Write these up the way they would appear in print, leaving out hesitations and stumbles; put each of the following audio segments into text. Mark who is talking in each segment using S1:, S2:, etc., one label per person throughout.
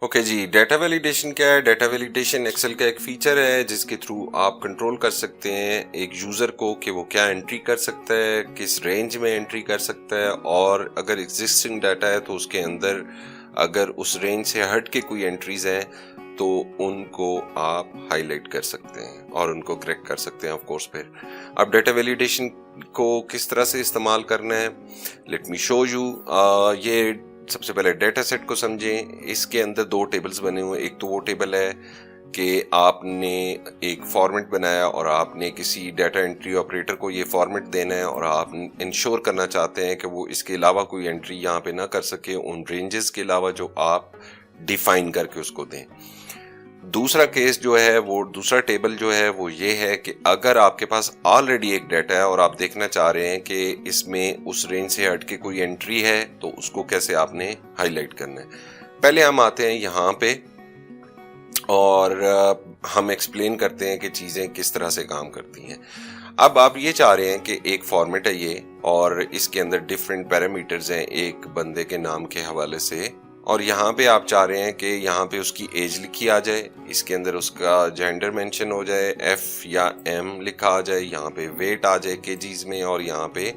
S1: Okay جی، data validation کیا ہے؟ Data validation Excel کا ایک فیچر ہے جس کے تھرو آپ کنٹرول کر سکتے ہیں ایک یوزر کو کہ وہ کیا انٹری کر سکتا ہے، کس رینج میں انٹری کر سکتا ہے، اور اگر ایگزسٹنگ ڈیٹا ہے تو اس کے اندر اگر اس رینج سے ہٹ کے کوئی انٹریز ہیں تو ان کو آپ ہائی لائٹ کر سکتے ہیں اور ان کو کریکٹ کر سکتے ہیں آف کورس. پھر اب ڈیٹا ویلیڈیشن کو کس طرح سے استعمال کرنا ہے، لیٹ می شو یو. یہ سب سے پہلے ڈیٹا سیٹ کو سمجھیں. اس کے اندر دو ٹیبلز بنے ہوئے. ایک تو وہ ٹیبل ہے کہ آپ نے ایک فارمیٹ بنایا اور آپ نے کسی ڈیٹا انٹری آپریٹر کو یہ فارمیٹ دینا ہے اور آپ انشور کرنا چاہتے ہیں کہ وہ اس کے علاوہ کوئی انٹری یہاں پہ نہ کر سکے ان رینجز کے علاوہ جو آپ ڈیفائن کر کے اس کو دیں. دوسرا کیس جو ہے وہ دوسرا ٹیبل جو ہے وہ یہ ہے کہ اگر آپ کے پاس آلریڈی ایک ڈیٹا ہے اور آپ دیکھنا چاہ رہے ہیں کہ اس میں اس رینج سے ہٹ کے کوئی انٹری ہے تو اس کو کیسے آپ نے ہائی لائٹ کرنا ہے. پہلے ہم آتے ہیں یہاں پہ اور ہم ایکسپلین کرتے ہیں کہ چیزیں کس طرح سے کام کرتی ہیں. اب آپ یہ چاہ رہے ہیں کہ ایک فارمیٹ ہے یہ اور اس کے اندر ڈفرینٹ پیرامیٹرز ہیں ایک بندے کے نام کے حوالے سے، اور یہاں پہ آپ چاہ رہے ہیں کہ یہاں پہ اس کی ایج لکھی آ جائے، اس کے اندر اس کا جینڈر مینشن ہو جائے، ایف یا ایم لکھا آ جائے، یہاں پہ ویٹ آ جائے کےجیز میں، اور یہاں پہ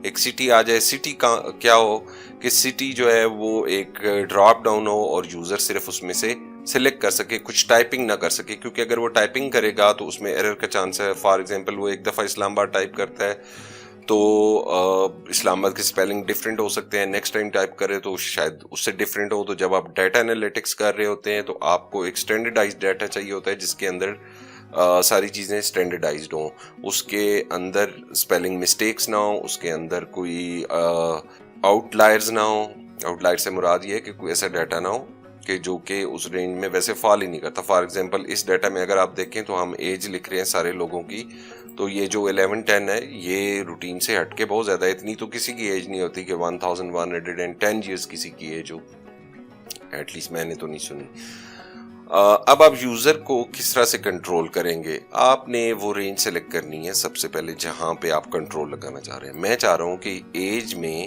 S1: ایک سٹی آ جائے. سٹی کا کیا ہو کہ سٹی جو ہے وہ ایک ڈراپ ڈاؤن ہو اور یوزر صرف اس میں سے سلیکٹ کر سکے، کچھ ٹائپنگ نہ کر سکے، کیونکہ اگر وہ ٹائپنگ کرے گا تو اس میں ایرر کا چانس ہے. فار ایگزامپل وہ ایک دفعہ اسلام آباد ٹائپ کرتا ہے تو اسلام آباد کے سپیلنگ ڈفرینٹ ہو سکتے ہیں، نیکسٹ ٹائم ٹائپ کرے تو شاید اس سے ڈفرینٹ ہو. تو جب آپ ڈیٹا انالیٹکس کر رہے ہوتے ہیں تو آپ کو ایک اسٹینڈرڈائز ڈیٹا چاہیے ہوتا ہے جس کے اندر ساری چیزیں اسٹینڈرڈائزڈ ہوں، اس کے اندر اسپیلنگ مسٹیکس نہ ہوں، اس کے اندر کوئی آؤٹ لائرز نہ ہوں. آؤٹ لائر سے مراد یہ ہے کہ کوئی ایسا ڈیٹا نہ ہو کہ جو کہ اس رینج میں ویسے فال ہی نہیں کرتا. فار ایگزامپل اس ڈیٹا میں اگر آپ دیکھیں تو ہم ایج لکھ رہے ہیں سارے لوگوں کی، تو یہ جو 1110 ہے یہ روٹین سے ہٹ کے بہت زیادہ، اتنی تو کسی کی ایج نہیں ہوتی کہ 1110 ایئرس کسی کی ایج ہو، ایٹ لیسٹ میں نے تو نہیں سنی. اب آپ یوزر کو کس طرح سے کنٹرول کریں گے؟ آپ نے وہ رینج سلیکٹ کرنی ہے سب سے پہلے جہاں پہ آپ کنٹرول لگانا چاہ رہے ہیں. میں چاہ رہا ہوں کہ ایج میں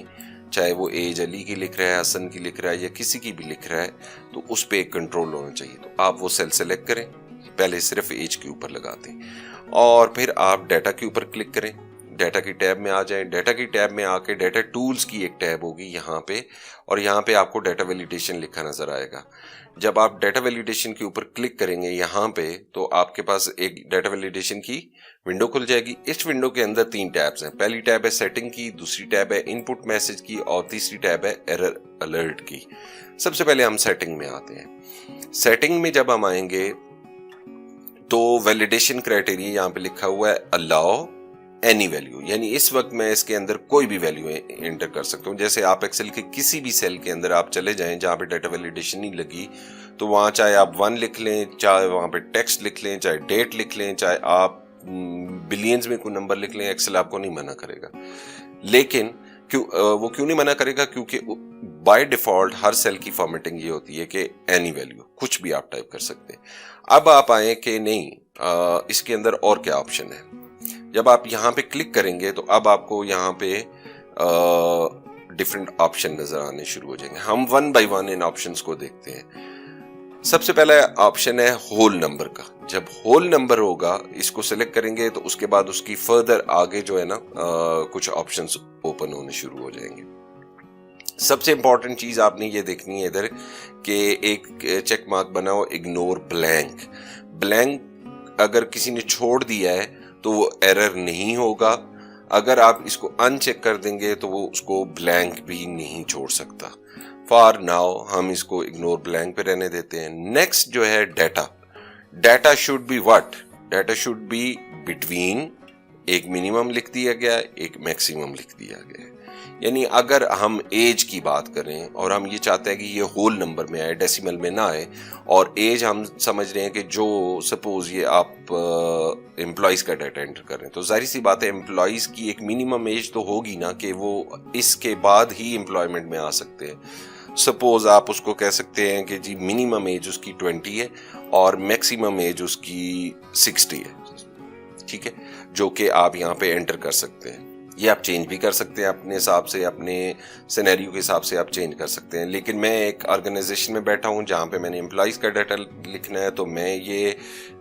S1: چاہے وہ ایج علی کی لکھ رہا ہے، حسن کی لکھ رہا ہے یا کسی کی بھی لکھ رہا ہے تو اس پہ ایک کنٹرول ہونا چاہیے. تو آپ وہ سیل سلیکٹ کریں، پہلے صرف ایج کے اوپر لگاتے ہیں اور پھر آپ ڈیٹا کے اوپر کلک کریں، ڈیٹا کی ٹیب میں آ جائیں. ڈیٹا کی ٹیب میں آ کے ڈیٹا ٹولز کی ایک ٹیب ہوگی یہاں پہ، اور یہاں پہ آپ کو ڈیٹا ویلیڈیشن لکھا نظر آئے گا. جب آپ ڈیٹا ویلیڈیشن کے اوپر کلک کریں گے یہاں پہ تو آپ کے پاس ایک ڈیٹا ویلیڈیشن کی ونڈو کھل جائے گی. اس ونڈو کے اندر 3 ٹیبز ہیں. پہلی ٹیب ہے سیٹنگ کی، دوسری ٹیب ہے ان پٹ میسج کی، اور تیسری ٹیب ہے ایرر الرٹ کی. سب سے پہلے ہم سیٹنگ میں آتے ہیں. سیٹنگ میں جب ہم آئیں گے تو ویلیڈیشن کرائٹیریا یہاں پہ لکھا ہوا ہے الاؤ اینی ویلیو، یعنی اس وقت میں اس کے اندر کوئی بھی ویلیو انٹر کر سکتا ہوں. جیسے آپ ایکسل کے کسی بھی سیل کے اندر آپ چلے جائیں جہاں پہ ڈیٹا ویلیڈیشن نہیں لگی تو وہاں چاہے آپ 1 لکھ لیں، چاہے وہاں پہ ٹیکسٹ لکھ لیں، چاہے ڈیٹ لکھ لیں، چاہے آپ بلینز میں کوئی نمبر لکھ لیں، ایکسل آپ کو نہیں منع کرے گا. لیکن وہ کیوں نہیں منع کرے گا؟ کیونکہ بائی ڈیفالٹ ہر سیل کی فارمیٹنگ یہ ہوتی ہے کہ اینی ویلیو کچھ بھی آپ ٹائپ کر سکتے ہیں. اب آپ آئیں کہ نہیں اس کے اندر اور کیا آپشن ہے. جب آپ یہاں پہ کلک کریں گے تو اب آپ کو یہاں پہ ڈفرینٹ آپشن نظر آنے شروع ہو جائیں گے. ہم 1 بائی 1 ان آپشنز کو دیکھتے ہیں. سب سے پہلا آپشن ہے ہول نمبر کا. جب ہول نمبر ہوگا اس کو سلیکٹ کریں گے تو اس کے بعد اس کی فردر آگے جو ہے نا کچھ آپشنز اوپن ہونے شروع ہو جائیں گے. سب سے امپورٹنٹ چیز آپ نے یہ دیکھنی ہے ادھر کہ ایک چیک مارک بنا ہو اگنور بلینک. بلینک اگر کسی نے چھوڑ دیا ہے تو وہ ایرر نہیں ہوگا. اگر آپ اس کو ان چیک کر دیں گے تو وہ اس کو بلینک بھی نہیں چھوڑ سکتا. فار ناؤ ہم اس کو اگنور بلینک پہ رہنے دیتے ہیں. نیکسٹ جو ہے data. Data should be what? Data should be between, ایک منیمم لکھ دیا گیا، ایک میکسیمم لکھ دیا گیا. یعنی اگر ہم ایج کی بات کریں اور ہم یہ چاہتے ہیں کہ یہ ہول نمبر میں آئے، ڈیسیمل میں نہ آئے، اور ایج ہم سمجھ رہے ہیں کہ جو سپوز یہ آپ امپلائیز کا ڈیٹا انٹر کر رہے ہیں تو ظاہر سی بات ہے امپلائیز کی ایک منیمم ایج تو ہوگی نا کہ وہ اس کے بعد ہی امپلائمنٹ میں آ سکتے ہیں. سپوز آپ اس کو کہہ سکتے ہیں کہ جی منیمم ایج اس کی 20 ہے اور میکسیمم ایج اس کی 60 ہے، ٹھیک ہے، جو کہ آپ یہاں پہ انٹر کر سکتے ہیں. یہ آپ چینج بھی کر سکتے ہیں اپنے حساب سے, اپنے سینیریو کے حساب سے آپ چینج کر سکتے ہیں. لیکن میں ایک آرگنائزیشن میں بیٹھا ہوں جہاں پہ میں نے امپلائیز کا ڈیٹا لکھنا ہے, تو میں یہ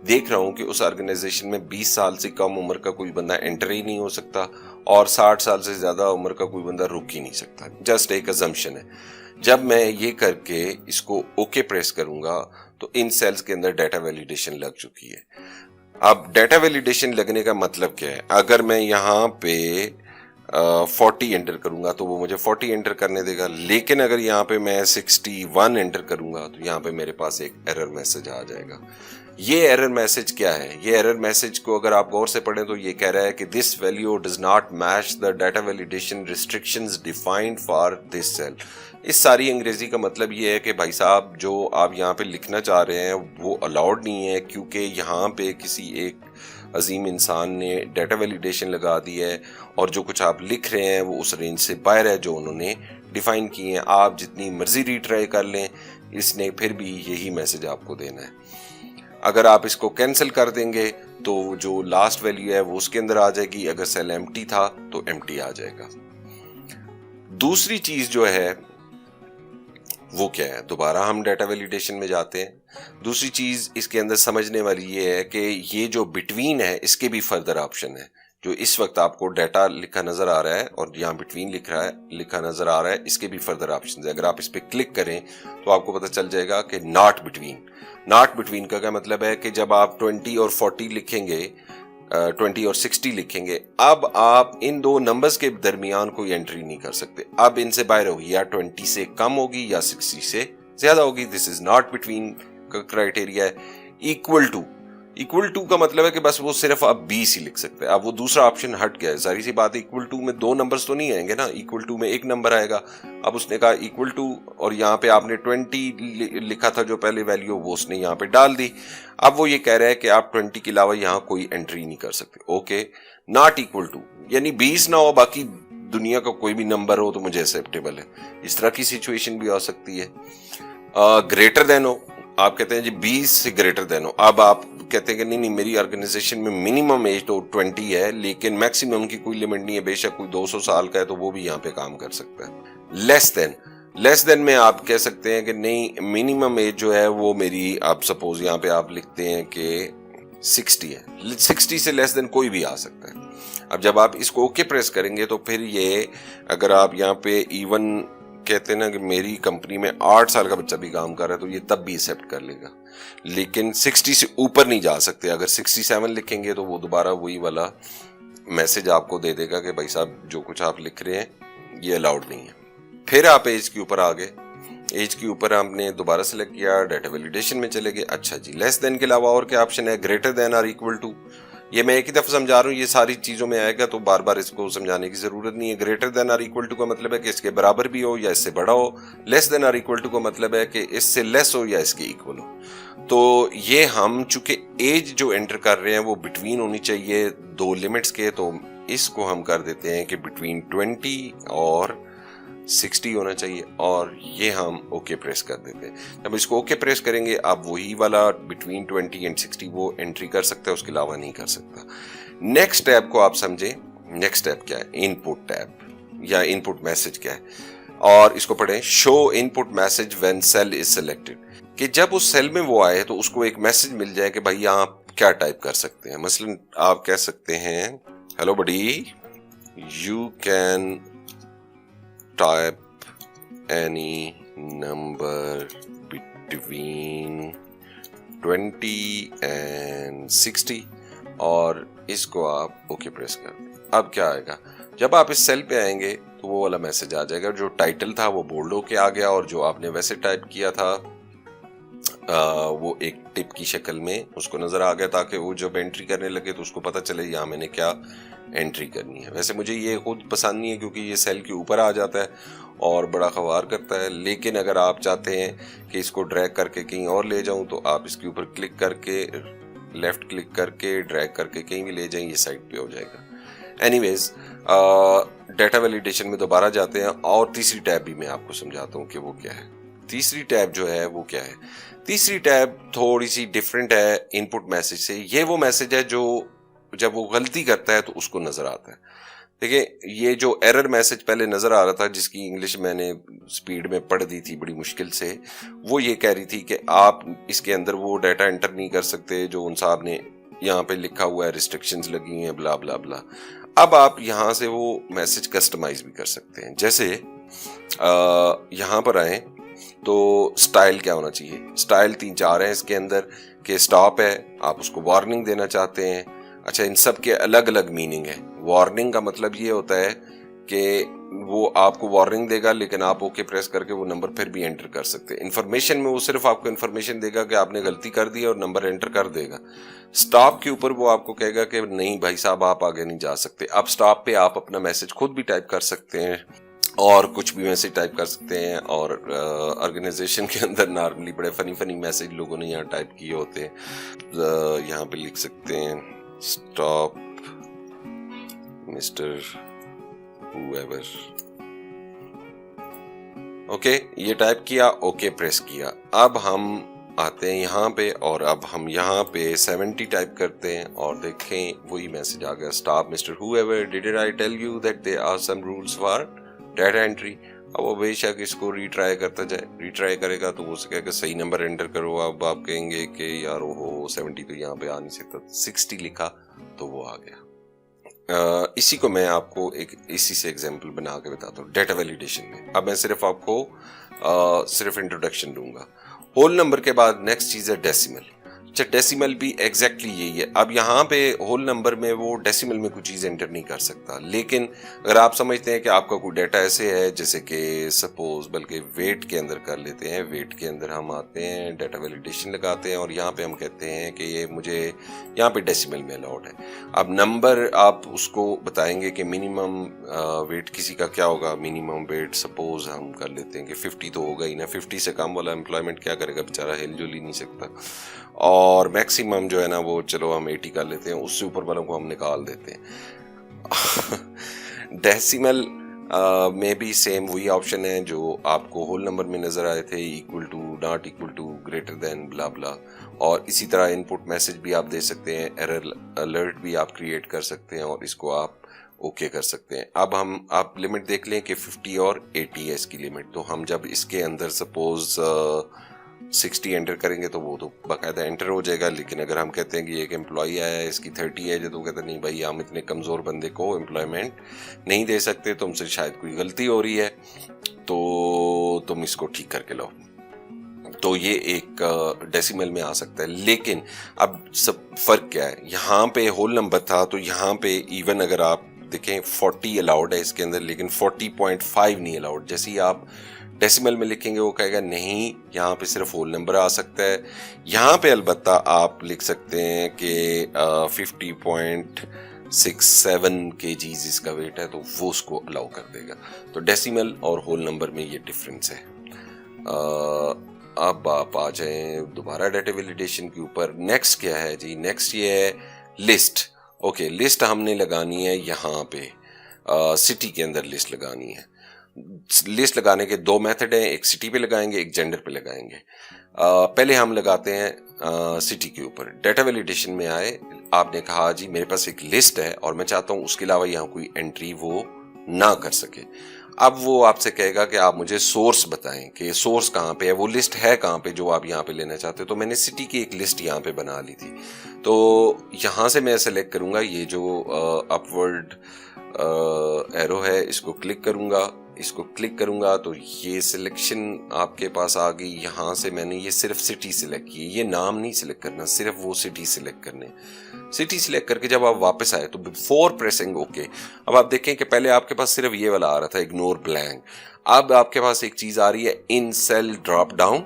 S1: دیکھ رہا ہوں کہ اس آرگنائزیشن میں 20 سال سے کم عمر کا کوئی بندہ انٹر ہی نہیں ہو سکتا, اور 60 سال سے زیادہ عمر کا کوئی بندہ رک ہی نہیں سکتا. جسٹ ایک ازمپشن ہے. جب میں یہ کر کے اس کو اوکے پریس کروں گا تو ان سیلز کے اندر ڈیٹا ویلیڈیشن لگ چکی ہے. اب ڈیٹا ویلیڈیشن لگنے کا مطلب کیا ہے؟ اگر میں یہاں پہ 40 انٹر کروں گا تو وہ مجھے 40 انٹر کرنے دے گا, لیکن اگر یہاں پہ میں 61 انٹر کروں گا تو یہاں پہ میرے پاس ایک ایرر میسج آ جائے گا. یہ ایرر میسج کیا ہے؟ یہ ایرر میسج کو اگر آپ غور سے پڑھیں تو یہ کہہ رہا ہے کہ this value does not match the data validation restrictions defined for this cell. اس ساری انگریزی کا مطلب یہ ہے کہ بھائی صاحب جو آپ یہاں پہ لکھنا چاہ رہے ہیں وہ الاؤڈ نہیں ہے, کیونکہ یہاں پہ کسی ایک عظیم انسان نے ڈیٹا ویلیڈیشن لگا دی ہے, اور جو کچھ آپ لکھ رہے ہیں وہ اس رینج سے باہر ہے جو انہوں نے ڈیفائن کی ہیں. آپ جتنی مرضی ریٹرائی کر لیں, اس نے پھر بھی یہی میسج آپ کو دینا ہے. اگر آپ اس کو کینسل کر دیں گے تو جو لاسٹ ویلیو ہے وہ اس کے اندر آ جائے گی, اگر سیل ایمٹی تھا تو ایمٹی آ جائے گا. دوسری چیز جو ہے وہ کیا ہے؟ دوبارہ ہم ڈیٹا ویلیڈیشن میں جاتے ہیں. دوسری چیز اس کے اندر سمجھنے والی یہ ہے کہ یہ جو بٹوین ہے اس کے بھی فردر آپشن ہے. جو اس وقت آپ کو ڈیٹا لکھا نظر آ رہا ہے اور یہاں بٹوین لکھا نظر آ رہا ہے, اس کے بھی فردر آپشن ہے. اگر آپ اس پہ کلک کریں تو آپ کو پتہ چل جائے گا کہ ناٹ بٹوین. ناٹ بٹوین کا کیا مطلب ہے کہ جب آپ 20 اور 40 لکھیں گے, 20 اور 60 لکھیں گے, اب آپ ان دو نمبرز کے درمیان کوئی انٹری نہیں کر سکتے. اب ان سے باہر ہوگی, یا 20 سے کم ہوگی یا 60 سے زیادہ ہوگی. دس از ناٹ بٹوین کا کرائٹیریا ہے. ایکول ٹو کا مطلب ہے کہ بس وہ صرف آپ 20 ہی لکھ سکتے ہیں. اب وہ دوسرا آپشن ہٹ گیا ہے. ظاہر سی بات ہے ایکول ٹو میں 2 نمبرز تو نہیں آئیں گے نا, ایکول ٹو میں ایک نمبر آئے گا. اب اس نے کہا ایکول ٹو, اور یہاں پہ آپ نے 20 لکھا تھا جو پہلے ویلیو, وہ اس نے یہاں پہ ڈال دی. اب وہ یہ کہہ رہا ہے کہ آپ 20 کے علاوہ یہاں کوئی انٹری نہیں کر سکتے. اوکے, ناٹ ایکول ٹو یعنی 20 نہ ہو, باقی دنیا کا کوئی بھی نمبر ہو تو مجھے ایکسیپٹیبل ہے. اس طرح کی سچویشن بھی ہو سکتی ہے. گریٹر دین ہو, آپ کہتے ہیں جی 20 سے گریٹر دین ہو. اب آپ کہتے ہیں کہ نہیں میری آرگنائزیشن میں منیمم ایج تو 20 ہے, لیکن میکسیمم کی کوئی لمٹ نہیں ہے. بے شک کوئی 200 سال کا ہے تو وہ بھی یہاں پہ کام کر سکتا ہے. لیس دین میں آپ کہہ سکتے ہیں کہ نہیں منیمم ایج جو ہے وہ میری, آپ سپوز یہاں پہ آپ لکھتے ہیں کہ 60 ہے, 60 سے لیس دین کوئی بھی آ سکتا ہے. اب جب آپ اس کو اوکے پریس کریں گے تو پھر یہ, اگر آپ یہاں پہ ایون کہتے ہیں نا کہ میری کمپنی میں 8 سال کا بچہ بھی کام کر رہا ہے تو یہ تب بھی ایکسیپٹ کر لے گا, لیکن 60 سے اوپر نہیں جا سکتے. اگر 67 لکھیں گے تو وہ دوبارہ وہی والا میسج آپ کو دے دے گا کہ بھائی صاحب جو کچھ آپ لکھ رہے ہیں یہ الاؤڈ نہیں ہے. پھر آپ ایج کے اوپر آگے, ایج کے اوپر آپ نے دوبارہ سلیکٹ کیا, ڈیٹا ویلیڈیشن میں چلے گئے. اچھا جی, لیس دین کے علاوہ اور کیا آپشن ہے؟ گریٹر دین اور ایکول ٹو. یہ میں ایک ہی دفعہ سمجھا رہا ہوں, یہ ساری چیزوں میں آئے گا تو بار بار اس کو سمجھانے کی ضرورت نہیں ہے. گریٹر دین اور ایکول ٹو کا مطلب ہے کہ اس کے برابر بھی ہو یا اس سے بڑا ہو. لیس دین اور ایکول ٹو کا مطلب ہے کہ اس سے لیس ہو یا اس کے ایکول ہو. تو یہ ہم چونکہ ایج جو انٹر کر رہے ہیں وہ بٹوین ہونی چاہیے 2 لمٹس کے, تو اس کو ہم کر دیتے ہیں کہ بٹوین 20 اور 60 ہونا چاہیے, اور یہ ہم اوکے پریس کر دیتے ہیں. جب اس کو اوکے پریس کریں گے اب وہی والا بٹوین 20 اینڈ 60 وہ انٹری کر سکتا ہے, اس کے علاوہ نہیں کر سکتا. نیکسٹ ٹیب کو آپ سمجھیں. نیکسٹ ٹیب کیا ہے؟ ان پٹ ٹیب یا ان پٹ میسج کیا ہے, اور اس کو پڑھیں. Show input message when cell is selected, کہ جب اس سیل میں وہ آئے تو اس کو ایک میسج مل جائے کہ بھائی یہاں آپ کیا ٹائپ کر سکتے ہیں. مثلا آپ کہہ سکتے ہیں hello buddy, you can type any number between 20 and 60, اور اس کو آپ اوکے پریس کر دیں. اب کیا آئے گا؟ جب آپ اس سیل پہ آئیں گے تو وہ والا میسج آ جائے گا. جو ٹائٹل تھا وہ بولڈ ہو کے آ گیا, اور جو آپ نے ویسے ٹائپ کیا تھا وہ ایک ٹپ کی شکل میں اس کو نظر آ گیا, تاکہ وہ جب انٹری کرنے لگے تو اس کو پتہ چلے یہاں میں نے کیا انٹری کرنی ہے. ویسے مجھے یہ خود پسند نہیں ہے کیونکہ یہ سیل کے اوپر آ جاتا ہے اور بڑا خوار کرتا ہے, لیکن اگر آپ چاہتے ہیں کہ اس کو ڈریگ کر کے کہیں اور لے جاؤں تو آپ اس کے اوپر کلک کر کے, لیفٹ کلک کر کے ڈریگ کر کے کہیں بھی لے جائیں, یہ سائڈ پہ ہو جائے گا. اینی ویز ڈیٹا ویلیڈیشن میں دوبارہ جاتے ہیں, اور تیسری ٹیب بھی میں آپ کو سمجھاتا ہوں کہ وہ کیا ہے. تیسری ٹیب جو ہے وہ کیا ہے؟ تیسری ٹیب تھوڑی سی ڈفرینٹ ہے ان پٹ میسج سے. یہ وہ میسج ہے جو جب وہ غلطی کرتا ہے تو اس کو نظر آتا ہے. دیکھیں یہ جو ایرر میسج پہلے نظر آ رہا تھا جس کی انگلش میں نے سپیڈ میں پڑھ دی تھی بڑی مشکل سے، وہ یہ کہہ رہی تھی کہ آپ اس کے اندر وہ ڈیٹا انٹر نہیں کر سکتے جو ان صاحب نے یہاں پہ لکھا ہوا ہے، ریسٹرکشنز لگی ہیں بلا بلا بلا. اب آپ یہاں سے وہ میسج کسٹمائز بھی کر سکتے ہیں. جیسے یہاں پر آئیں تو سٹائل کیا ہونا چاہیے، سٹائل 3-4 ہیں اس کے اندر، کہ سٹاپ ہے، آپ اس کو وارننگ دینا چاہتے ہیں. اچھا ان سب کے الگ الگ میننگ ہے. وارننگ کا مطلب یہ ہوتا ہے کہ وہ آپ کو وارننگ دے گا لیکن آپ اوکے پریس کر کے وہ نمبر پھر بھی انٹر کر سکتے ہیں. انفارمیشن میں وہ صرف آپ کو انفارمیشن دے گا کہ آپ نے غلطی کر دی اور نمبر انٹر کر دے گا. سٹاپ کے اوپر وہ آپ کو کہے گا کہ نہیں بھائی صاحب آپ آگے نہیں جا سکتے. اب سٹاپ پہ آپ اپنا میسج خود بھی ٹائپ کر سکتے ہیں اور کچھ بھی میسج ٹائپ کر سکتے ہیں. اور آرگنائزیشن کے اندر نارملی بڑے فنی میسج لوگوں نے یہاں ٹائپ کیے ہوتے ہیں. یہاں پہ لکھ سکتے ہیں اسٹاپ مسٹر whoever. اوکے یہ ٹائپ کیا، اوکے پریس کیا. اب ہم آتے ہیں یہاں پہ اور اب ہم یہاں پہ 70 ٹائپ کرتے ہیں اور دیکھیں وہی میسج آ گیا، stop mister whoever did I tell you that there are some rules for data entry. اب وہ بے شک اس کو ریٹرائی کرتا جائے، ریٹرائی کرے گا تو وہ سے کہے کہ صحیح نمبر انٹر کرو. اب آپ کہیں گے کہ یار وہ 70 تو یہاں پہ آ نہیں سکتا، 60 لکھا تو وہ آ گیا. اسی کو میں آپ کو ایک اسی سے ایگزامپل بنا کے بتاتا ہوں ڈیٹا ویلیڈیشن میں. اب میں صرف آپ کو صرف انٹروڈکشن دوں گا. ہول نمبر کے بعد نیکسٹ چیز ہے ڈیسیمل. اچھا ڈیسیمل بھی ایگزیکٹلی یہی ہے. اب یہاں پہ ہول نمبر میں وہ ڈیسیمل میں کوئی چیز انٹر نہیں کر سکتا، لیکن اگر آپ سمجھتے ہیں کہ آپ کا کوئی ڈیٹا ایسے ہے جیسے کہ سپوز بلکہ ویٹ کے اندر کر لیتے ہیں، ویٹ کے اندر ہم آتے ہیں ڈیٹا ویلیڈیشن لگاتے ہیں اور یہاں پہ ہم کہتے ہیں کہ یہ مجھے یہاں پہ ڈیسیمل میں الاؤڈ ہے. اب نمبر آپ اس کو بتائیں گے کہ منیمم ویٹ کسی کا کیا ہوگا. منیمم ویٹ سپوز ہم کر لیتے ہیں کہ 50 تو ہوگا ہی نا. 50 سے کم والا امپلائمنٹ کیا کرے گا بیچارہ، ہل جل ہی نہیں سکتا. اور میکسیمم جو ہے نا وہ چلو ہم 80 کر لیتے ہیں، اس سے اوپر والوں کو ہم نکال دیتے ہیں. ڈیسیمل میں بھی سیم وہی آپشن ہے جو آپ کو ہول نمبر میں نظر آئے تھے، equal to, not equal to, greater than, blah blah. اور اسی طرح ان پٹ میسج بھی آپ دے سکتے ہیں، ایرر الرٹ بھی آپ کریٹ کر سکتے ہیں اور اس کو آپ اوکے کر سکتے ہیں. اب آپ لمٹ دیکھ لیں کہ 50 اور 80 ہے اس کی لمٹ. تو ہم جب اس کے اندر سپوز 60 انٹر کریں گے تو وہ تو باقاعدہ انٹر ہو جائے گا. لیکن اگر ہم کہتے ہیں کہ ایک امپلائی آیا ہے اس کی 30 ہے تو کہتے ہیں نہیں بھائی ہم اتنے کمزور بندے کو امپلائمنٹ نہیں دے سکتے، تم سے شاید کوئی غلطی ہو رہی ہے تو تم اس کو ٹھیک کر کے لاؤ. تو یہ ایک ڈیسیمل میں آ سکتا ہے. لیکن اب سب فرق کیا ہے، یہاں پہ ہول نمبر تھا تو یہاں پہ ایون اگر آپ دیکھیں 40 الاؤڈ ہے اس کے اندر لیکن 40.5 نہیں الاؤڈ. جیسے ہی آپ ڈیسیمل میں لکھیں گے وہ کہے گا نہیں یہاں پہ صرف ہول نمبر آ سکتا ہے. یہاں پہ البتہ آپ لکھ سکتے ہیں کہ 50.67 kgs اس کا ویٹ ہے تو وہ اس کو الاؤ کر دے گا. تو ڈیسیمل اور ہول نمبر میں یہ ڈفرینس ہے. اب آپ آ جائیں دوبارہ ڈیٹا ویلیڈیشن کے اوپر. نیکسٹ کیا ہے جی، نیکسٹ یہ ہے لسٹ. اوکے لسٹ ہم نے لگانی ہے یہاں پہ سٹی کے اندر لسٹ لگانی ہے. لسٹ لگانے کے 2 میتھڈ ہیں، ایک سٹی پہ لگائیں گے، ایک جینڈر پہ لگائیں گے. پہلے ہم لگاتے ہیں سٹی کے اوپر. ڈیٹا ویلیڈیشن میں آئے، آپ نے کہا جی میرے پاس ایک لسٹ ہے اور میں چاہتا ہوں اس کے علاوہ یہاں کوئی انٹری وہ نہ کر سکے. اب وہ آپ سے کہے گا کہ آپ مجھے سورس بتائیں کہ سورس کہاں پہ ہے، وہ لسٹ ہے کہاں پہ جو آپ یہاں پہ لینا چاہتے ہو. تو میں نے سٹی کی ایک لسٹ یہاں پہ بنا لی تھی. تو یہاں سے میں سلیکٹ کروں گا یہ جو اپورڈ ایرو ہے، اس کو کلک کروں گا. اس کو کلک کروں گا تو یہ سلیکشن آپ کے پاس آ گئی. یہاں سے میں نے یہ صرف سٹی سلیکٹ کی، یہ نام نہیں سلیکٹ کرنا، صرف وہ سٹی سلیکٹ کرنے. سٹی سلیکٹ کر کے جب آپ واپس آئے تو بفور پریسنگ اوکے اب آپ دیکھیں کہ پہلے آپ کے پاس صرف یہ والا آ رہا تھا اگنور بلینک. اب آپ کے پاس ایک چیز آ رہی ہے ان سیل ڈراپ ڈاؤن.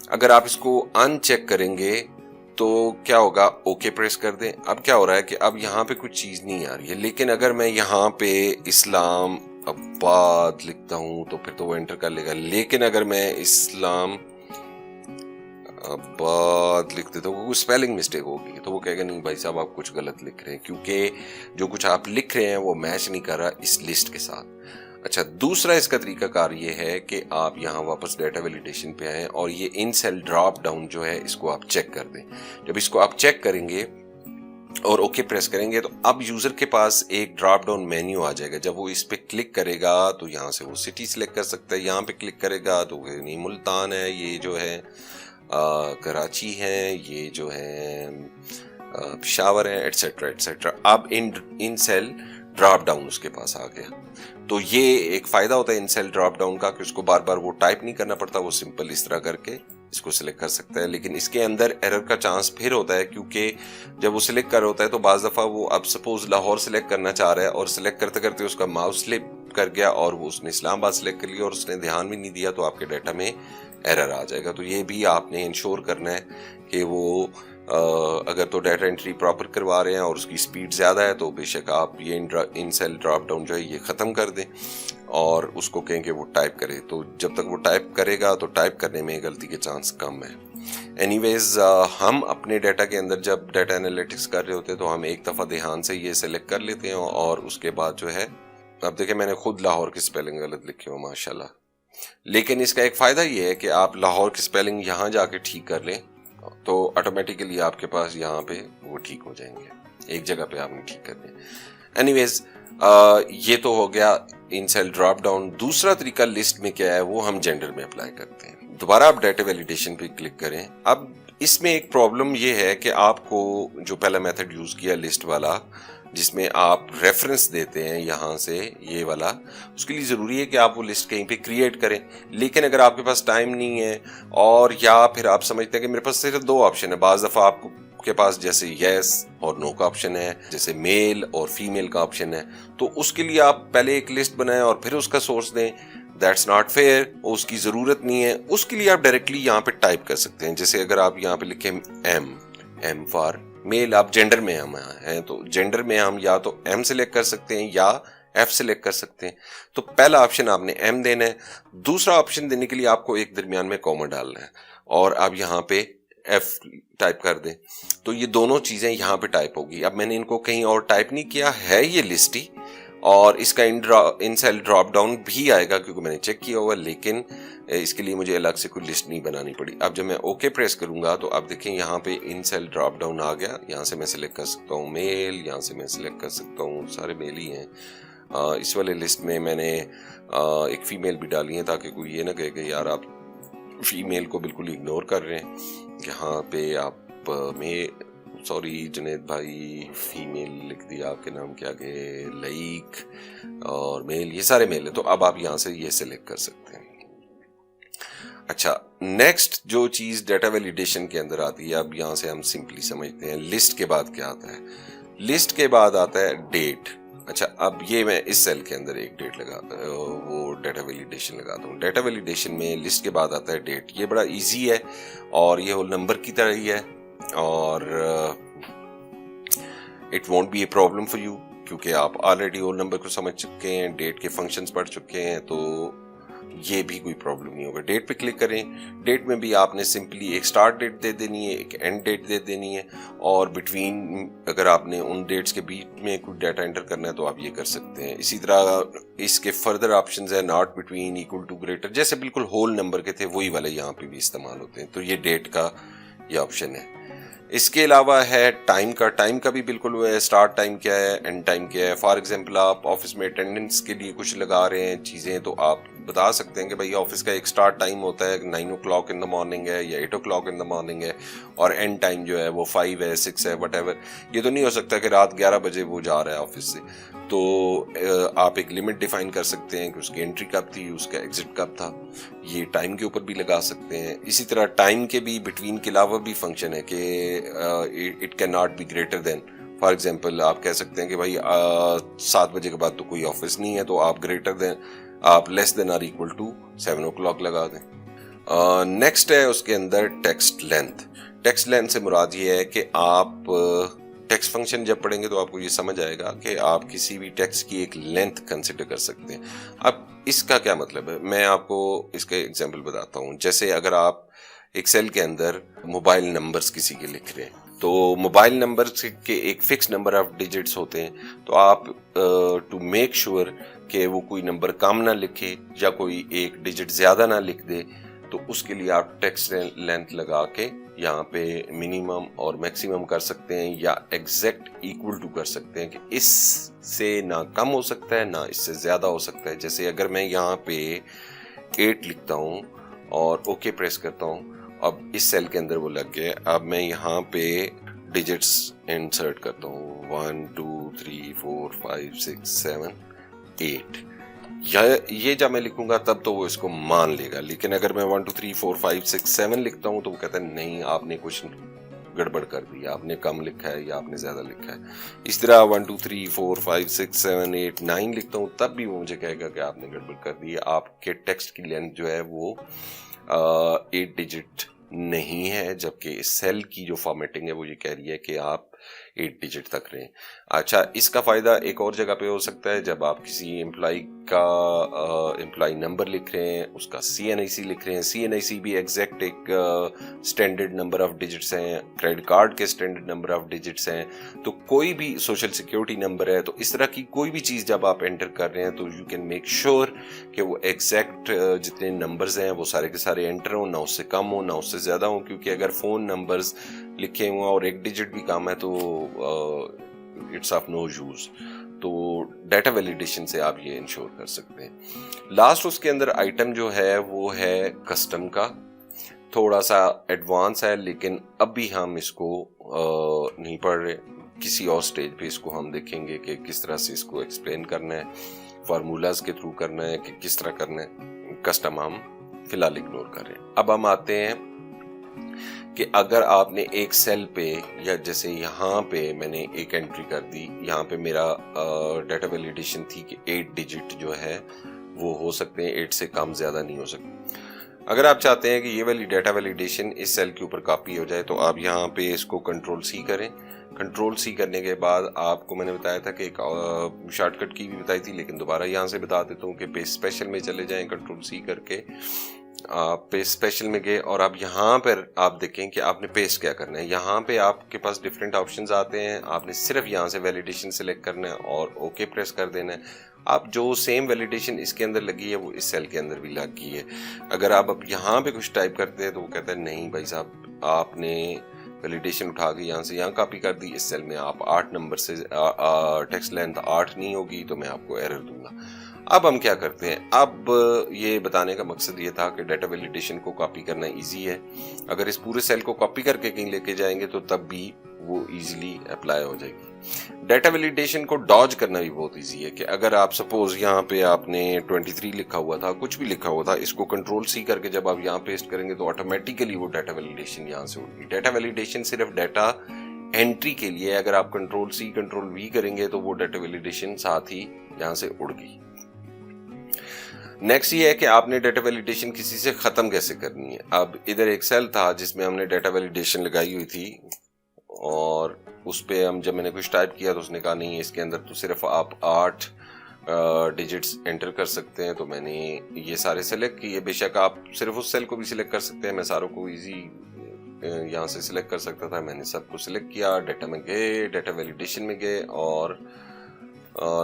S1: اگر آپ اس کو ان چیک کریں گے تو کیا ہوگا، اوکے پریس کر دیں. اب کیا ہو رہا ہے کہ اب یہاں پہ کچھ چیز نہیں آ رہی ہے. لیکن اگر میں یہاں پہ اسلام آباد لکھتا ہوں تو پھر تو وہ انٹر کر لے گا. لیکن اگر میں اسلام آباد لکھ دیتا ہوں، اسپیلنگ مسٹیک ہوگی تو وہ کہے گا نہیں بھائی صاحب آپ کچھ غلط لکھ رہے ہیں، کیونکہ جو کچھ آپ لکھ رہے ہیں وہ میچ نہیں کر رہا اس لسٹ کے ساتھ. اچھا دوسرا اس کا طریقہ کار یہ ہے کہ آپ یہاں واپس ڈیٹا ویلیڈیشن پہ آئیں اور یہ ان سیل ڈراپ ڈاؤن جو ہے اس کو آپ چیک کر دیں. جب اس کو آپ چیک کریں گے اور اوکے پریس کریں گے تو اب یوزر کے پاس ایک ڈراپ ڈاؤن مینیو آ جائے گا. جب وہ اس پہ کلک کرے گا تو یہاں سے وہ سٹی سلیکٹ کر سکتا ہے. یہاں پہ کلک کرے گا تو یہ ملتان ہے, یہ جو ہے کراچی ہے, یہ جو ہے پشاور ہے, ایٹسیٹرا ایٹسیٹرا. اب ان سیل ڈراپ ڈاؤن اس کے پاس آ گیا. تو یہ ایک فائدہ ہوتا ہے ان سیل ڈراپ ڈاؤن کا کہ اس کو بار بار وہ ٹائپ نہیں کرنا پڑتا, وہ سمپل اس طرح کر کے اس کو سلیکٹ کر سکتا ہے. لیکن اس کے اندر ایرر کا چانس پھر ہوتا ہے, کیونکہ جب وہ سلیکٹ کر ہوتا ہے تو بعض دفعہ وہ اب سپوز لاہور سلیکٹ کرنا چاہ رہا ہے اور سلیکٹ کرتے کرتے اس کا ماؤس سلپ کر گیا اور وہ اس نے اسلام آباد سلیکٹ کر لیا اور اس نے دھیان بھی نہیں دیا, تو آپ کے ڈیٹا میں ایرر آ جائے گا. تو یہ بھی آپ نے انشور کرنا ہے کہ وہ اگر تو ڈیٹا انٹری پراپر کروا رہے ہیں اور اس کی سپیڈ زیادہ ہے تو بے شک آپ یہ ان سیل ڈراپ ڈاؤن جو ہے یہ ختم کر دیں اور اس کو کہیں کہ وہ ٹائپ کرے. تو جب تک وہ ٹائپ کرے گا تو ٹائپ کرنے میں غلطی کے چانس کم ہے. اینی ویز ہم اپنے ڈیٹا کے اندر جب ڈیٹا انالیٹکس کر رہے ہوتے ہیں تو ہم ایک دفعہ دھیان سے یہ سلیکٹ کر لیتے ہیں اور اس کے بعد جو ہے, اب دیکھیں میں نے خود لاہور کی سپیلنگ غلط لکھی ہو ماشاءاللہ, لیکن اس کا ایک فائدہ یہ ہے کہ آپ لاہور کی سپیلنگ یہاں جا کے ٹھیک کر لیں تو آٹومیٹیکلی آپ کے پاس یہاں پہ وہ ٹھیک ہو جائیں گے, ایک جگہ پہ آپ نے ٹھیک کر دیں. اینی ویز یہ تو ہو گیا ان سیل ڈراپ ڈاؤن. دوسرا طریقہ لسٹ میں کیا ہے وہ ہم جینڈر میں اپلائی کرتے ہیں. دوبارہ آپ ڈیٹا ویلیڈیشن پہ کلک کریں. اب اس میں ایک پرابلم یہ ہے کہ آپ کو جو پہلا میتھڈ یوز کیا لسٹ والا جس میں آپ ریفرنس دیتے ہیں یہاں سے یہ والا, اس کے لیے ضروری ہے کہ آپ وہ لسٹ کہیں پہ کریٹ کریں. لیکن اگر آپ کے پاس ٹائم نہیں ہے اور یا پھر آپ سمجھتے ہیں کہ میرے پاس صرف 2 آپشن ہے, بعض دفعہ آپ کے پاس جیسے یس اور نو کا آپشن ہے, جیسے میل اور فیمیل کا آپشن ہے, تو اس کے لیے آپ پہلے ایک لسٹ بنائیں اور پھر اس کا سورس دیں. دیٹس ناٹ فیئر, اس کی ضرورت نہیں ہے. اس کے لیے آپ ڈائریکٹلی یہاں پہ ٹائپ کر سکتے ہیں. جیسے اگر آپ یہاں پہ لکھیں ایم فار میل, آپ جینڈر میں ہم ہیں تو جینڈر میں ہم یا تو ایم سلیکٹ کر سکتے ہیں یا ایف سلیکٹ کر سکتے ہیں. تو پہلا آپشن آپ نے ایم دینا ہے. دوسرا آپشن دینے کے لیے آپ کو ایک درمیان میں کوما ڈالنا ہے اور آپ یہاں پہ ایف ٹائپ کر دیں تو یہ دونوں چیزیں یہاں پہ ٹائپ ہوگی. اب میں نے ان کو کہیں اور ٹائپ نہیں کیا ہے, یہ لسٹ ہی, اور اس کا ان سیل ڈراپ ڈاؤن بھی آئے گا کیونکہ میں نے چیک کیا ہوا, لیکن اس کے لیے مجھے الگ سے کوئی لسٹ نہیں بنانی پڑی. اب جب میں اوکے پریس کروں گا تو آپ دیکھیں یہاں پہ ان سیل ڈراپ ڈاؤن آ گیا. یہاں سے میں سلیکٹ کر سکتا ہوں میل, یہاں سے میں سلیکٹ کر سکتا ہوں, سارے میل ہی ہیں. اس والے لسٹ میں میں نے ایک فیمیل بھی ڈالی ہے تاکہ کوئی یہ نہ کہے کہ یار آپ فیمیل کو بالکل اگنور کر رہے ہیں. یہاں پہ آپ سوری جنید بھائی, فیمیل لکھ دیا, آپ کے نام کیا گئے, لائک اور میل, یہ سارے میل ہیں. تو اب آپ یہاں سے یہ سلیکٹ کر سکتے ہیں. اچھا, نیکسٹ جو چیز ڈیٹا ویلیڈیشن کے اندر آتی ہے, اب یہاں سے ہم سمپلی سمجھتے ہیں لسٹ کے بعد کیا آتا ہے. لسٹ کے بعد آتا ہے ڈیٹ. اچھا, اب یہ میں اس سیل کے اندر ایک ڈیٹ لگاتا وہ ڈیٹا ویلیڈیشن لگاتا ہوں. ڈیٹا ویلیڈیشن میں لسٹ کے بعد آتا ہے ڈیٹ. یہ بڑا ایزی ہے اور یہ ہول نمبر کی طرح ہی ہے اور it won't be a problem for you کیونکہ آپ آلریڈی ہول نمبر کو سمجھ چکے ہیں, ڈیٹ کے فنکشنز پڑھ چکے ہیں, تو یہ بھی کوئی پرابلم نہیں ہوگا. ڈیٹ پہ کلک کریں. ڈیٹ میں بھی آپ نے سمپلی ایک سٹارٹ ڈیٹ دے دینی ہے, ایک اینڈ ڈیٹ دے دینی ہے, اور بٹوین اگر آپ نے ان ڈیٹس کے بیچ میں کوئی ڈیٹا انٹر کرنا ہے تو آپ یہ کر سکتے ہیں. اسی طرح اس کے فردر آپشنز ہیں not between, equal to, greater, جیسے بالکل ہول نمبر کے تھے وہی والے یہاں پہ بھی استعمال ہوتے ہیں. تو یہ ڈیٹ کا یہ آپشن ہے. اس کے علاوہ ہے ٹائم کا. ٹائم کا بھی بالکل وہ ہے, اسٹارٹ ٹائم کیا ہے, اینڈ ٹائم کیا ہے. فار ایگزامپل آپ آفس میں اٹینڈنس کے لیے کچھ لگا رہے ہیں چیزیں, تو آپ بتا سکتے ہیں کہ بھائی آفس کا ایک اسٹارٹ ٹائم ہوتا ہے 9 o'clock in the morning ہے یا 8 o'clock in the morning ہے, اور اینڈ ٹائم جو ہے وہ 5 ہے, 6 ہے, وٹ ایور. یہ تو نہیں ہو سکتا کہ رات 11 بجے وہ جا رہا ہے آفس سے. تو آپ ایک لمٹ ڈیفائن کر سکتے ہیں کہ اس کی انٹری کب تھی, اس کا ایگزٹ کب تھا. یہ ٹائم کے اوپر بھی لگا سکتے ہیں. اسی طرح ٹائم کے بھی بٹوین کے علاوہ بھی فنکشن ہے کہ it can not be greater than. For example آپ کہہ سکتے ہیں کہ بھائی 7 بجے کے بعد تو کوئی آفس نہیں ہے, تو آپ گریٹر دین, آپ لیس دین آر ایکول ٹو 7 o'clock لگا دیں. نیکسٹ ہے اس کے اندر ٹیکسٹ لینتھ. ٹیکسٹ لینتھ سے مراد یہ ہے کہ آپ ٹیکسٹ فنکشن جب پڑھیں گے تو آپ کو یہ سمجھ آئے گا کہ آپ کسی بھی ٹیکسٹ کی ایک لینتھ کنسیڈر کر سکتے ہیں. اب اس کا کیا مطلب ہے, میں آپ کو اس کا ایگزامپل بتاتا ہوں. جیسے اگر آپ ایک سیل کے اندر موبائل نمبرز کسی کے لکھ رہے ہیں, تو موبائل نمبر کے ایک فکس نمبر آف ڈیجٹس ہوتے ہیں, تو آپ ٹو میک شیور کہ وہ کوئی نمبر کم نہ لکھے یا کوئی ایک ڈیجٹ زیادہ نہ لکھ دے, تو اس کے لیے آپ ٹیکسٹ لینتھ لگا کے یہاں پہ منیمم اور میکسیمم کر سکتے ہیں یا ایگزیکٹ ایکول ٹو کر سکتے ہیں کہ اس سے نہ کم ہو سکتا ہے نہ اس سے زیادہ ہو سکتا ہے. جیسے اگر میں یہاں پہ 8 لکھتا ہوں اور اوکے پریس کرتا ہوں, اب اس سیل کے اندر وہ لگ گئے. اب میں یہاں پہ ڈیجٹس انسرٹ کرتا ہوں 1 2 3 4 5 6 7 8. یہ جب میں لکھوں گا تب تو وہ اس کو مان لے گا, لیکن اگر میں 1 2 3 4 5 6 7 لکھتا ہوں تو وہ کہتا ہے نہیں آپ نے کچھ گڑبڑ کر دی, آپ نے کم لکھا ہے یا آپ نے زیادہ لکھا ہے. اس طرح 1 2 3 4 5 6 7 8 9 لکھتا ہوں تب بھی وہ مجھے کہے گا کہ آپ نے گڑبڑ کر دی ہے, آپ کے ٹیکسٹ کی لینتھ جو ہے وہ 8 ڈیجٹ نہیں ہے, جبکہ اس سیل کی جو فارمیٹنگ ہے وہ یہ کہہ رہی ہے کہ آپ 8 ڈیجٹ تک رہیں. اچھا, اس کا فائدہ ایک اور جگہ پہ ہو سکتا ہے جب آپ کسی امپلائی کا امپلائی نمبر لکھ رہے ہیں, اس کا CNIC لکھ رہے ہیں. CNIC بھی ایگزیکٹ ایک اسٹینڈرڈ نمبر آف ڈیجٹس ہیں, کریڈٹ کارڈ کے اسٹینڈرڈ نمبر آف ڈیجٹس ہیں, تو کوئی بھی سوشل سیکیورٹی نمبر ہے, تو اس طرح کی کوئی بھی چیز جب آپ انٹر کر رہے ہیں تو یو کین میک شیور کہ وہ ایگزیکٹ جتنے نمبرز ہیں وہ سارے کے سارے انٹر ہوں, نہ اس سے کم ہوں نہ اس سے زیادہ ہوں, کیونکہ اگر فون نمبرز لکھے ہوئے اور ایک ڈیجٹ بھی کم ہے تو اٹس آف نو یوز. تو ڈیٹا ویلیڈیشن سے آپ یہ انشور کر سکتے ہیں. لاسٹ اس کے اندر آئٹم جو ہے وہ ہے کسٹم کا, تھوڑا سا ایڈوانس ہے لیکن اب بھی ہم اس کو نہیں پڑھ رہے, کسی اور سٹیج پہ اس کو ہم دیکھیں گے کہ کس طرح سے اس کو ایکسپلین کرنا ہے, فارمولاز کے تھرو کرنا ہے کہ کس طرح کرنا ہے. کسٹم ہم فی الحال اگنور کر رہے ہیں. اب ہم آتے ہیں کہ اگر آپ نے ایک سیل پہ یا جیسے یہاں پہ میں نے ایک انٹری کر دی, یہاں پہ میرا ڈیٹا ویلیڈیشن تھی کہ 8 ڈیجٹ جو ہے وہ ہو سکتے ہیں, 8 سے کم زیادہ نہیں ہو سکتے. اگر آپ چاہتے ہیں کہ یہ والی ڈیٹا ویلیڈیشن اس سیل کے اوپر کاپی ہو جائے تو آپ یہاں پہ اس کو کنٹرول C کریں. کنٹرول C کرنے کے بعد آپ کو میں نے بتایا تھا کہ ایک شارٹ کٹ کی بھی بتائی تھی, لیکن دوبارہ یہاں سے بتا دیتا ہوں کہ پیج اسپیشل میں چلے جائیں, کنٹرول C کر کے آپ پیج اسپیشل میں گئے اور آپ یہاں پر آپ دیکھیں کہ آپ نے پیسٹ کیا کرنا ہے. یہاں پہ آپ کے پاس ڈفرینٹ آپشنز آتے ہیں, آپ نے صرف یہاں سے ویلیڈیشن سلیکٹ کرنا ہے اور اوکے پریس کر دینا ہے. آپ جو سیم ویلیڈیشن اس کے اندر لگی ہے وہ اس سیل کے اندر بھی لگ گئی ہے. اگر آپ اب یہاں پہ کچھ ٹائپ کرتے ہیں تو وہ کہتا ہے نہیں بھائی صاحب آپ نے ویلیڈیشن اٹھا کے یہاں سے یہاں کاپی کر دی, اس سیل میں آپ 8 نمبر سے ٹیکسٹ لینتھ 8 نہیں ہوگی تو میں آپ کو ایرر دوں گا. اب ہم کیا کرتے ہیں, اب یہ بتانے کا مقصد یہ تھا کہ ڈیٹا ویلیڈیشن کو کاپی کرنا ایزی ہے. اگر اس پورے سیل کو کاپی کر کے کہیں لے کے جائیں گے تو تب بھی وہ ایزیلی اپلائی ہو جائے گی. ڈیٹا ویلیڈیشن کو ڈاج کرنا بھی بہت ایزی ہے کہ اگر آپ سپوز یہاں پہ آپ نے 23 لکھا ہوا تھا, کچھ بھی لکھا ہوا تھا, اس کو کنٹرول C کر کے جب آپ یہاں پیسٹ کریں گے تو آٹومیٹیکلی وہ ڈیٹا ویلیڈیشن یہاں سے اٹھ گئی. ڈیٹا ویلیڈیشن صرف ڈیٹا انٹری کے لیے, اگر آپ کنٹرول C کنٹرول V کریں گے تو وہ ڈیٹا ویلیڈیشن ساتھ ہی یہاں سے اڑ گئی. نیکسٹ یہ ہے کہ آپ نے ڈیٹا ویلیڈیشن کسی سے ختم کیسے کرنی ہے. اب ادھر ایک سیل تھا جس میں ہم نے ڈیٹا ویلیڈیشن لگائی ہوئی تھی اور اس پہ ہم جب میں نے کچھ ٹائپ کیا تو اس نے کہا نہیں اس کے اندر تو صرف آپ 8 ڈیجٹس انٹر کر سکتے ہیں. تو میں نے یہ سارے سلیکٹ کیے, بے شک آپ صرف اس سیل کو بھی سلیکٹ کر سکتے ہیں, میں ساروں کو ایزی یہاں سے سلیکٹ کر سکتا تھا. میں نے سب کو سلیکٹ کیا, ڈیٹا میں گئے, ڈیٹا ویلیڈیشن میں گئے اور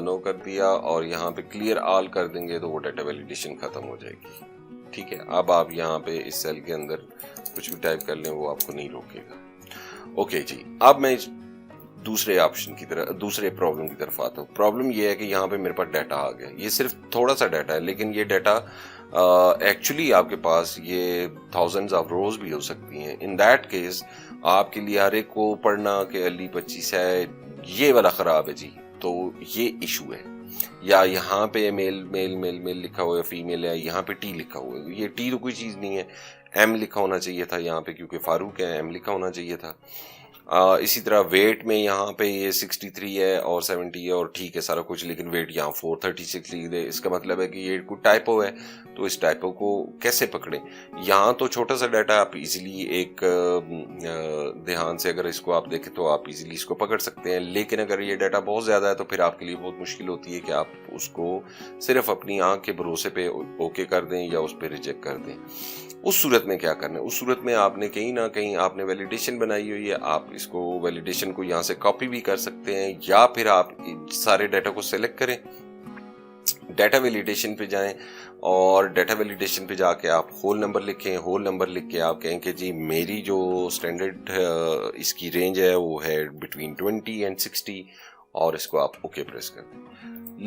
S1: نو کر دیا اور یہاں پہ کلیئر آل کر دیں گے تو وہ ڈیٹا ویلیڈیشن ختم ہو جائے گی. ٹھیک ہے, اب آپ یہاں پہ اس سیل کے اندر کچھ بھی ٹائپ کر لیں وہ آپ کو نہیں روکے گا. اوکے جی, اب میں دوسرے آپشن کی طرف, دوسرے پرابلم کی طرف آتا ہوں. پرابلم یہ ہے کہ یہاں پہ میرے پاس ڈیٹا آ گیا, یہ صرف تھوڑا سا ڈیٹا ہے لیکن یہ ڈیٹا ایکچولی آپ کے پاس یہ تھاؤزنڈز آف روز بھی ہو سکتی ہیں. ان دیٹ کیس آپ کے لیے ہر ایک کو پڑھنا کہ علی 25 ہے یہ والا خراب ہے جی, تو یہ ایشو ہے. یا یہاں پہ میل میل میل میل لکھا ہوا ہے, فیمیل ہے, یہاں پہ ٹی لکھا ہوا ہے. یہ ٹی تو کوئی چیز نہیں ہے, ایم لکھا ہونا چاہیے تھا یہاں پہ, کیونکہ فاروق ہے ایم لکھا ہونا چاہیے تھا. اسی طرح ویٹ میں یہاں پہ یہ 63 ہے اور 70 ہے اور ٹھیک ہے سارا کچھ, لیکن ویٹ یہاں 436 لکھ دے. اس کا مطلب ہے کہ یہ کوئی ٹائپو ہے, تو اس ٹائپو کو کیسے پکڑیں. یہاں تو چھوٹا سا ڈیٹا آپ ایزیلی ایک دھیان سے اگر اس کو آپ دیکھیں تو آپ ایزیلی اس کو پکڑ سکتے ہیں, لیکن اگر یہ ڈیٹا بہت زیادہ ہے تو پھر آپ کے لیے بہت مشکل ہوتی ہے کہ آپ اس کو صرف اپنی آنکھ کے بھروسے پہ اوکے کر دیں یا اس پہ ریجیکٹ کر دیں. اس صورت میں کیا کرنا ہے, اس صورت میں آپ نے کہیں نہ کہیں آپ نے ویلیڈیشن بنائی ہوئی ہے, آپ اس کو ویلیڈیشن کو یہاں سے کاپی بھی کر سکتے ہیں یا پھر آپ سارے ڈیٹا کو سلیکٹ کریں ڈیٹا ویلیڈیشن پہ جائیں اور ڈیٹا ویلیڈیشن پہ جا کے آپ ہول نمبر لکھیں. ہول نمبر لکھ کے آپ کہیں کہ جی میری جو اسٹینڈرڈ اس کی رینج ہے وہ ہے بٹوین 20 اینڈ 60 اور اس کو آپ اوکے پریس کر دیں.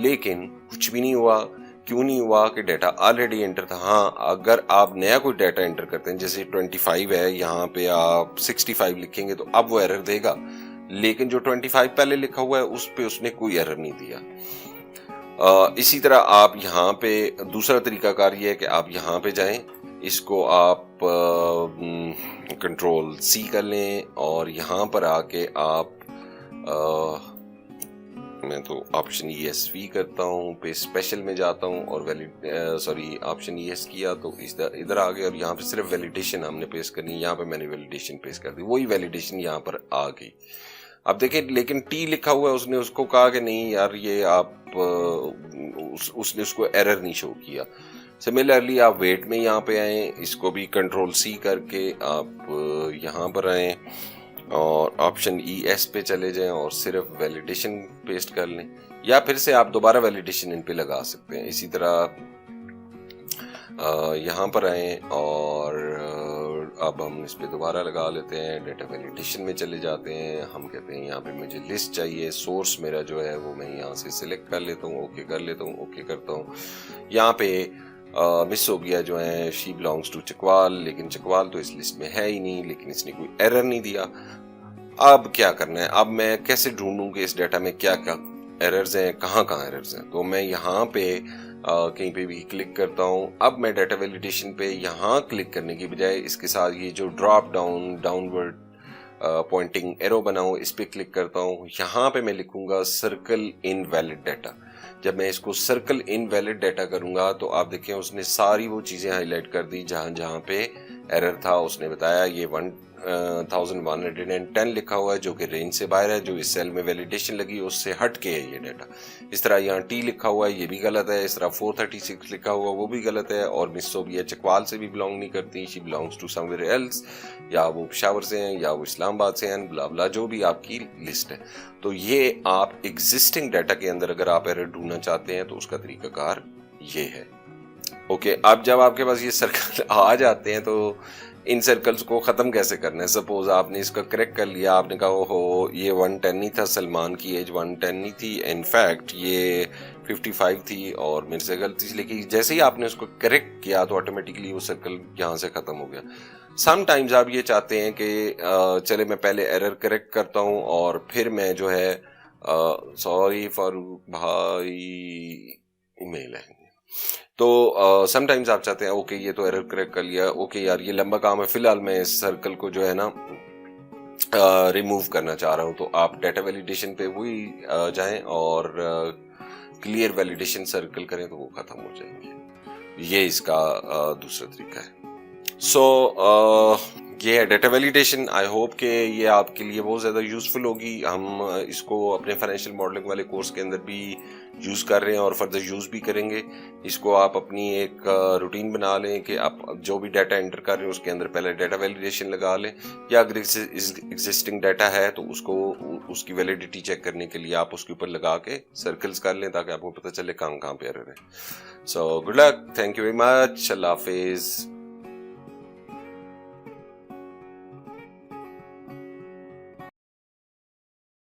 S1: لیکن کچھ بھی نہیں ہوا. کیوں نہیں ہوا؟ کہ ڈیٹا آلریڈی انٹر تھا. ہاں اگر آپ نیا کوئی ڈیٹا انٹر کرتے ہیں جیسے 25 ہے یہاں پہ آپ 65 لکھیں گے تو اب وہ ایرر دے گا, لیکن جو 25 پہلے لکھا ہوا ہے اس پہ اس نے کوئی ایرر نہیں دیا. اسی طرح آپ یہاں پہ دوسرا طریقہ کار یہ ہے کہ آپ یہاں پہ جائیں, اس کو آپ کنٹرول سی کر لیں اور یہاں پر آ کے آپ میں تو آپشن ای ایس وی کرتا ہوں, پہ اسپیشل میں جاتا ہوں اور آپشن ای ایس کیا تو ادھر آ گئے اور یہاں پہ صرف ویلیڈیشن ہم نے پیش کرنی. یہاں پہ میں نے ویلیڈیشن پیش کر دی, وہی ویلیڈیشن یہاں پر آ گئی. اب دیکھیں لیکن ٹی لکھا ہوا ہے, اس نے اس کو کہا کہ نہیں یار یہ آپ اس نے اس کو ایرر نہیں شو کیا. سملرلی آپ ویٹ میں یہاں پہ آئیں, اس کو بھی کنٹرول سی کر کے آپ یہاں پر آئیں اور آپشن ای ایس پہ چلے جائیں اور صرف ویلیڈیشن پیسٹ کر لیں, یا پھر سے آپ دوبارہ ویلیڈیشن ان پہ لگا سکتے ہیں. اسی طرح یہاں پر آئیں اور اب ہم اس پہ دوبارہ لگا لیتے ہیں. ڈیٹا ویلیڈیشن میں چلے جاتے ہیں, ہم کہتے ہیں یہاں پہ مجھے لسٹ چاہیے, سورس میرا جو ہے وہ میں یہاں سے سلیکٹ کر لیتا ہوں, اوکے کر لیتا ہوں, اوکے کرتا ہوں. یہاں پہ مس ہو گیا جو ہے شی بلانگس ٹو چکوال, لیکن چکوال تو اس لسٹ میں ہے ہی نہیں, لیکن اس نے کوئی ایرر نہیں دیا. اب کیا کرنا ہے؟ اب میں کیسے ڈھونڈوں کہ اس ڈیٹا میں کیا کیا ایررز ہیں, کہاں کہاں ایررز ہیں؟ تو میں یہاں پہ کہیں پہ بھی کلک کرتا ہوں. اب میں ڈیٹا ویلیڈیشن پہ یہاں کلک کرنے کی بجائے اس کے ساتھ یہ جو drop down word pointing arrow بنا ہوں اس پہ کلک کرتا ہوں. یہاں پہ میں لکھوں گا سرکل ان ویلڈ ڈیٹا. جب میں اس کو سرکل ان ویلڈ ڈیٹا کروں گا تو آپ دیکھیں اس نے ساری وہ چیزیں ہائی لائٹ کر دی جہاں جہاں پہ ایرر تھا. اس نے بتایا یہ 1110 لکھا ہوا ہے جو کہ رینج سے باہر ہے, جو اس سیل میں ویلیڈیشن لگی اس سے ہٹ کے ہے یہ ڈیٹا. اس طرح یہاں ٹی لکھا ہوا ہے یہ بھی غلط ہے, اس طرح 436 لکھا ہوا وہ بھی غلط ہے, اور مس سوبیا چکوال سے بھی بلانگ نہیں کرتی, she belongs to somewhere else ایلس, یا وہ پشاور سے ہیں یا وہ اسلام آباد سے ہیں, بلا بلا جو بھی آپ کی لسٹ ہے. تو یہ آپ ایگزسٹنگ ڈیٹا کے اندر اگر آپ ایرر ڈھونڈنا چاہتے ہیں تو اس کا طریقہ کار یہ ہے. اوکے, اب جب آپ کے پاس یہ سرکل آ جاتے ہیں تو ان سرکلز کو ختم کیسے کرنا ہے؟ سپوز آپ نے اس کا کریکٹ کر لیا, آپ نے کہا ہو یہ 110 نہیں تھا, سلمان کی ایج 110 نہیں تھی, انفیکٹ یہ 55 تھی اور میرے سے غلطی, لیکن جیسے ہی آپ نے اس کو کریکٹ کیا تو آٹومیٹکلی وہ سرکل یہاں سے ختم ہو گیا. سم ٹائمز آپ یہ چاہتے ہیں کہ چلے میں پہلے ایرر کریکٹ کرتا ہوں اور پھر میں جو ہے سوری فاروق بھائی ایمیل ہے, تو سم ٹائمز آپ چاہتے ہیں اوکے یہ تو ایرر کریکٹ کر لیا, اوکے یار یہ لمبا کام ہے, فی الحال میں اس سرکل کو جو ہے نا ریموو کرنا چاہ رہا ہوں. تو آپ ڈیٹا ویلیڈیشن پہ وہی جائیں اور کلیئر ویلیڈیشن سرکل کریں تو وہ ختم ہو جائیں گے. یہ اس کا دوسرا طریقہ ہے. سو یہ ہے ڈیٹا ویلیڈیشن. آئی ہوپ کہ یہ آپ کے لیے بہت زیادہ یوزفل ہوگی. ہم اس کو اپنے فائنینشیل ماڈلنگ والے کورس کے اندر بھی یوز کر رہے ہیں اور فردر یوز بھی کریں گے. اس کو آپ اپنی ایک روٹین بنا لیں کہ آپ جو بھی ڈیٹا انٹر کر رہے ہیں اس کے اندر پہلے ڈیٹا ویلیڈیشن لگا لیں, یا اگر ایگزسٹنگ ڈیٹا ہے تو اس کو اس کی ویلیڈیٹی چیک کرنے کے لیے آپ اس کے اوپر لگا کے سرکلز کر لیں تاکہ آپ کو پتہ چلے کہاں کہاں پہ ایرر ہے. So good luck, thank you very much, اللہ حافظ.